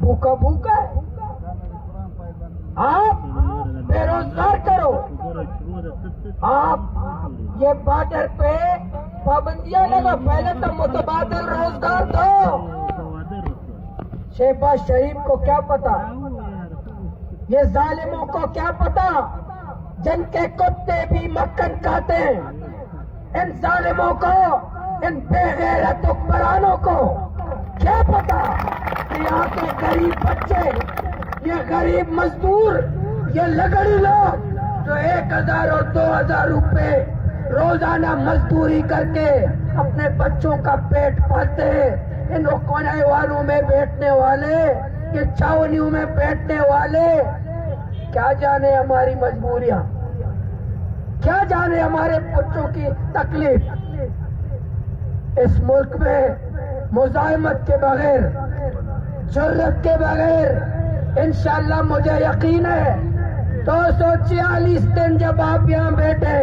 भूखा भूखा है। आप बेरोजगार करो, आप ये बॉर्डर पे पाबंदियां लगा, पहले तो मुतबादिल रोजगार दो। शहबाज शरीफ को क्या पता, ये जालिमों को क्या पता, जिनके कुत्ते भी मक्खन खाते हैं, इन जालिमों को, इन बेगैरत हुक्मरानों को क्या पता कि यहाँ के गरीब बच्चे, ये गरीब मजदूर, ये लगड़ी लोग जो 1000 और 2000 रुपए रोजाना मजदूरी करके अपने बच्चों का पेट पालते हैं, इन कोने वालों में बैठने वाले, ये छावनियों में बैठने वाले क्या जाने हमारी मजबूरियां, क्या जाने हमारे बच्चों की तकलीफ। इस मुल्क में मुजाहिमत के बगैर, जुर्रत के बगैर इंशाअल्लाह मुझे यकीन है 246 दिन जब आप यहाँ बैठे,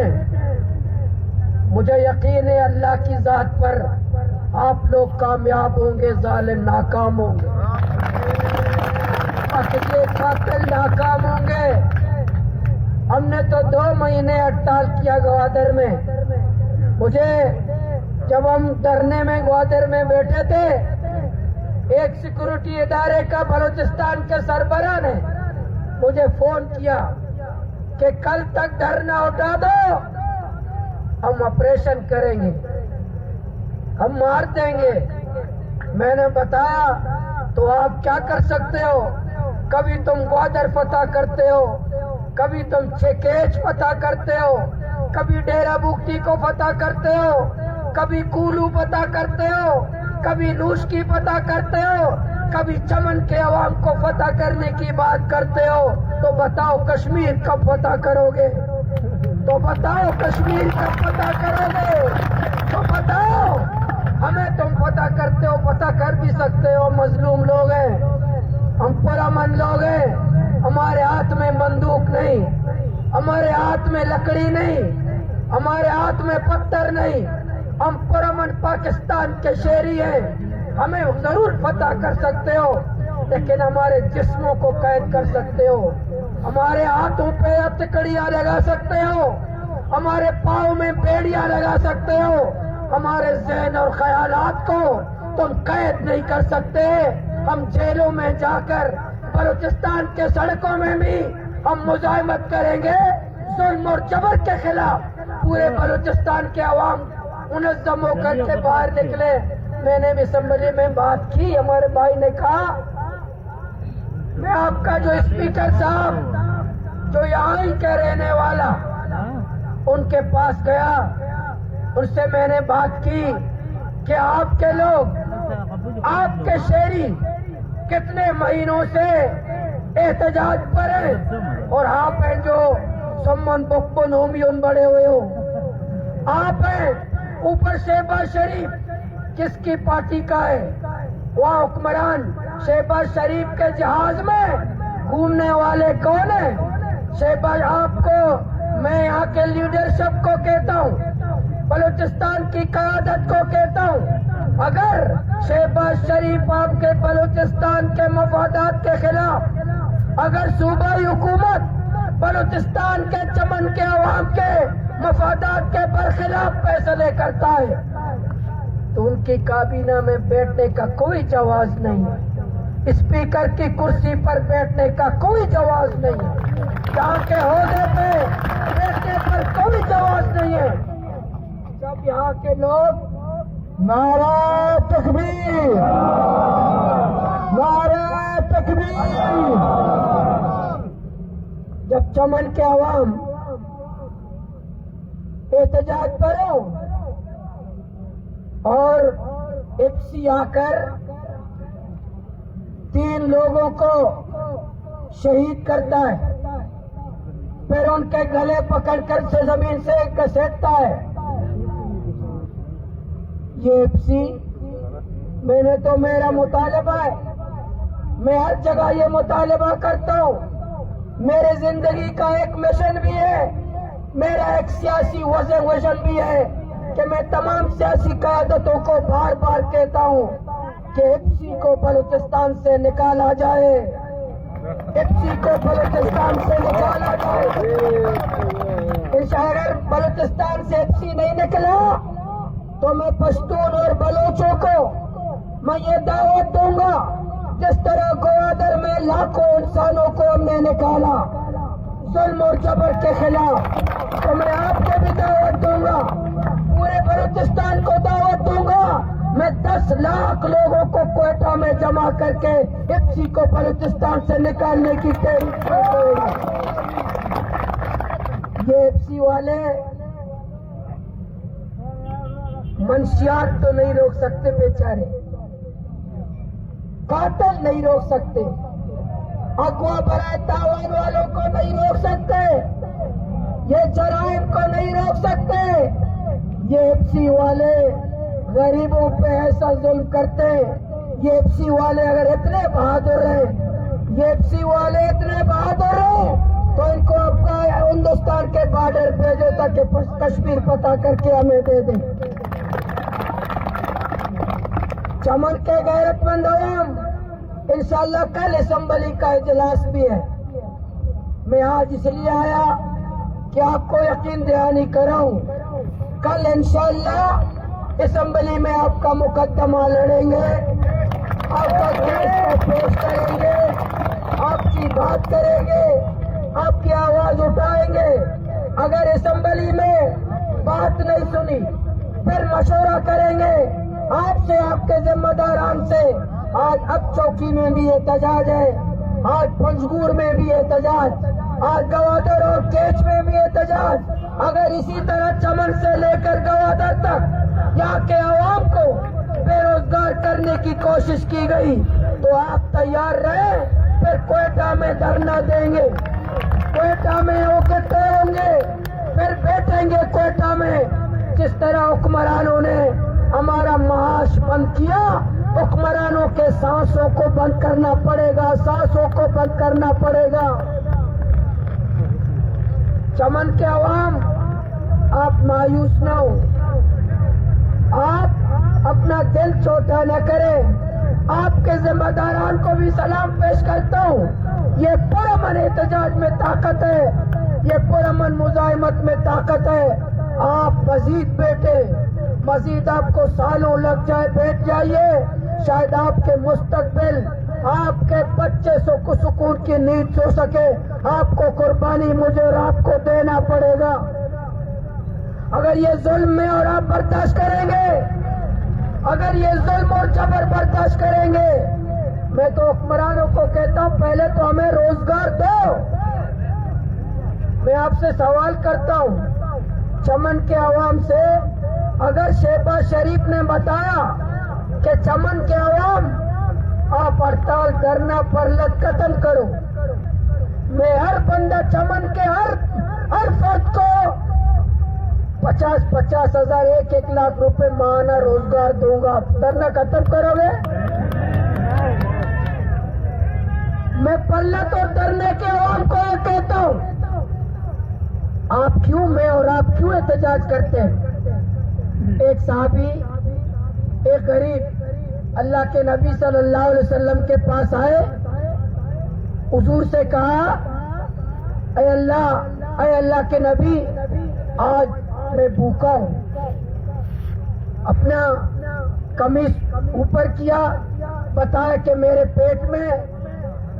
मुझे यकीन है अल्लाह की जात पर आप लोग कामयाब होंगे, जालिम नाकाम होंगे, अकेले कातिल नाकाम होंगे। हमने तो 2 महीने हड़ताल किया ग्वादर में। मुझे जब हम धरने में ग्वादर में बैठे थे, एक सिक्योरिटी इदारे का बलूचिस्तान के सरबराह ने मुझे फोन किया कि कल तक धरना उठा दो, हम ऑपरेशन करेंगे, हम मार देंगे। मैंने बताया तो आप क्या कर सकते हो, कभी तुम ग्वादर फतह करते हो, कभी तुम चेकेच फतह करते हो, कभी डेरा बुगटी को फतह करते हो, कभी कूलू फतह करते हो, कभी लूश की फतह करते हो, कभी चमन के अवाम को फतह करने की बात करते हो। तो बताओ कश्मीर कब फतह करोगे, तो बताओ कश्मीर कब फतह करोगे, तो बताओ। हमें तुम फतह करते हो, फतह कर भी सकते हो, मजलूम लोग हैं, हम पुरअमन लोग हैं, हमारे हाथ में बंदूक नहीं, हमारे हाथ में लकड़ी नहीं, हमारे हाथ में पत्थर नहीं, हम पुरअमन पाकिस्तान के शेरी हैं। हमें जरूर फतह कर सकते हो, लेकिन हमारे जिस्मों को कैद कर सकते हो, हमारे हाथों पे हथकड़ियां लगा सकते हो, हमारे पाँव में बेड़ियां लगा सकते हो, हमारे ज़हन और ख्यालात को तुम कैद नहीं कर सकते। हम जेलों में जाकर बलूचिस्तान के सड़कों में भी हम मुजाहिमत करेंगे जुल्म और जबर के खिलाफ। पूरे बलूचिस्तान के अवाम मुनज़्ज़म होकर के बाहर निकले। मैंने भी असेंबली में बात की, हमारे भाई ने कहा मैं आपका जो स्पीकर साहब जो यहाँ ही के रहने वाला, उनके पास गया, उनसे मैंने बात की कि आपके लोग, आपके शेरी कितने महीनों से एहतजाज पर हैं, और आप हैं जो सम्मन बुक्कुन होमियुन बड़े हुए हो, आप हैं ऊपर शहबाज शरीफ किसकी पार्टी का है, वहाँ हुक्मरान शहबाज शरीफ के जहाज में घूमने वाले कौन है। शहबाज, आपको मैं यहाँ के लीडरशिप को कहता हूँ, बलूचिस्तान की क़यादत को कहता हूँ, अगर शहबाज शरीफ आपके बलूचिस्तान के मफादात के खिलाफ, अगर सूबाई हुकूमत बलूचिस्तान के चमन के अवाम के मफादात के बरखिलाफ फैसले करता है, तो उनकी काबीना में बैठने का कोई जवाज नहीं है, स्पीकर की कुर्सी पर बैठने का कोई जवाज नहीं है, यहाँ के ओहदे पे बैठने पर कोई जवाज नहीं है। जब यहाँ के लोग नारा तकबीर, नारा तकबीर, जब चमन के अवाम एहतजाज पर हो और एफसी आकर 3 लोगों को शहीद करता है, फिर उनके गले पकड़कर से जमीन से घसीटता है, ये एफसी, मैंने तो मेरा मुतालबा है, मैं हर जगह ये मुतालबा करता हूँ, मेरे जिंदगी का एक मिशन भी है, मेरा एक सियासी विजन भी है कि मैं तमाम सियासी क़यादतों को बार बार कहता हूँ کہ ایپسی کو بلوچستان سے نکالا جائے، ایپسی کو بلوچستان سے نکالا جائے۔ اگر بلوچستان سے ایپسی نہیں نکلا تو میں پشتون اور بلوچوں کو میں یہ دعوت دوں گا، جس طرح گوادر میں لاکھوں انسانوں کو ہم نے نکالا ظلم اور جبر کے خلاف، تو میں آپ کو بھی دعوت دوں گا، پورے بلوچستان کو دعوت دوں گا، میں 10 لاکھ لوگوں کو کوئٹہ میں جمع کر کے ایپسی کو بلوچستان سے نکالنے کی تحریک کروں گا۔ یہ ایپسی والے منشیات تو نہیں روک سکتے بیچارے، قاتل نہیں روک سکتے، اغوا برائے تاوان والوں کو نہیں روک سکتے، یہ جرائم کو نہیں روک سکتے۔ یہ ایپسی والے غریبوں پہ ایسا ظلم کرتے، یہ ایپسی والے اگر اتنے بہادر ہیں، یہ ایپسی والے اتنے بہادر ہیں تو ان کو اپنا ہندوستان کے بارڈر بھیجو تاکہ کشمیر پتہ کر کے ہمیں دے دیں۔ چمن کے غیرت مند عوام، انشاءاللہ کل اسمبلی کا اجلاس بھی ہے، میں آج اس لیے آیا کہ آپ کو یقین دہانی کراؤں، کل انشاءاللہ اسمبلی میں آپ کا مقدمہ لڑیں گے، آپ کا کیس کو پیش کریں گے، آپ کی بات کریں گے، آپ کی آواز اٹھائیں گے۔ اگر اسمبلی میں بات نہیں سنی پھر مشورہ کریں گے آپ سے، آپ کے ذمہ داران سے۔ آج اب چوکی میں بھی احتجاج ہے، آج پنجگور میں بھی احتجاج، آج گوادر اور کیچ میں بھی احتجاج۔ اگر اسی طرح چمن سے لے کر گوادر تک یہاں کے عوام کو بے روزگار کرنے کی کوشش کی گئی تو آپ تیار رہیں، پھر کوئٹہ میں دھرنا دیں گے، کوئٹہ میں اکٹھے ہوں گے، پھر بیٹھیں گے کوئٹہ میں۔ جس طرح حکمرانوں نے ہمارا معاش بند کیا، حکمرانوں کے سانسوں کو بند کرنا پڑے گا، سانسوں کو بند کرنا پڑے گا۔ چمن کے عوام، آپ مایوس نہ ہو، آپ اپنا دل چھوٹا نہ کریں۔ آپ کے ذمہ داران کو بھی سلام پیش کرتا ہوں، یہ پرامن احتجاج میں طاقت ہے، یہ پرامن مزاحمت میں طاقت ہے۔ آپ مزید بیٹھے، مزید آپ کو سالوں لگ جائے، بیٹھ جائیے، شاید آپ کے مستقبل، آپ کے بچے سکون کی نیند سو سکے۔ آپ کو قربانی مجھے اور آپ کو دینا پڑے گا۔ اگر یہ ظلم میں اور آپ برداشت کریں گے، اگر یہ ظلم اور جبر برداشت کریں گے، میں تو حکمرانوں کو کہتا ہوں پہلے تو ہمیں روزگار دو۔ میں آپ سے سوال کرتا ہوں، چمن کے عوام سے، اگر شہباز شریف نے بتایا کہ چمن کے عوام آپ ہڑتال دھرنا پرلت ختم کرو، میں ہر بندہ چمن کے ہر فرد کو 50,000 1 لاکھ روپے ماہانہ روزگار دوں گا۔ دھرنا ختم کرو گے؟ میں پرلت اور دھرنے کے عوام کو یہ کہتا ہوں، آپ کیوں، میں اور آپ کیوں احتجاج کرتے ہیں؟ ایک صحابی، ایک غریب اللہ کے نبی صلی اللہ علیہ وسلم کے پاس آئے، حضور سے کہا، اے اللہ کے نبی، آج میں بھوکا ہوں۔ اپنا قمیص اوپر کیا، بتایا کہ میرے پیٹ میں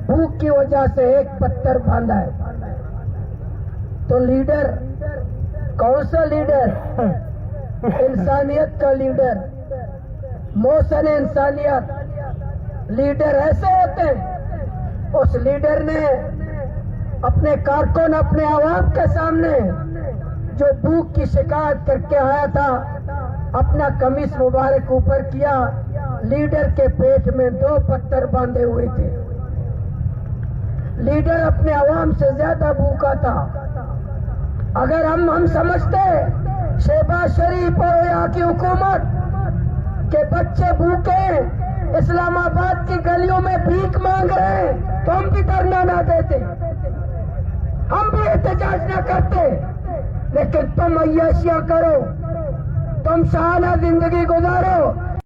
بھوک کی وجہ سے ایک پتھر باندھا ہے۔ تو لیڈر، کون سا لیڈر؟ انسانیت کا لیڈر، محسن انسانیت۔ لیڈر ایسے ہوتے ہیں۔ اس لیڈر نے اپنے کارکن، اپنے عوام کے سامنے جو بھوک کی شکایت کر کے آیا تھا، اپنا قمیص مبارک اوپر کیا، لیڈر کے پیٹ میں 2 پتھر باندھے ہوئے تھے۔ لیڈر اپنے عوام سے زیادہ بھوکا تھا۔ اگر ہم سمجھتے شہباز شریف اور یہاں کی حکومت کے بچے بھوکے اسلام آباد کی گلیوں میں بھیک مانگ رہے ہیں تو ہم بھی دھرنا نہ دیتے، ہم بھی احتجاج نہ کرتے۔ لیکن تم عیاشیاں کرو، تم شاہانہ زندگی گزارو،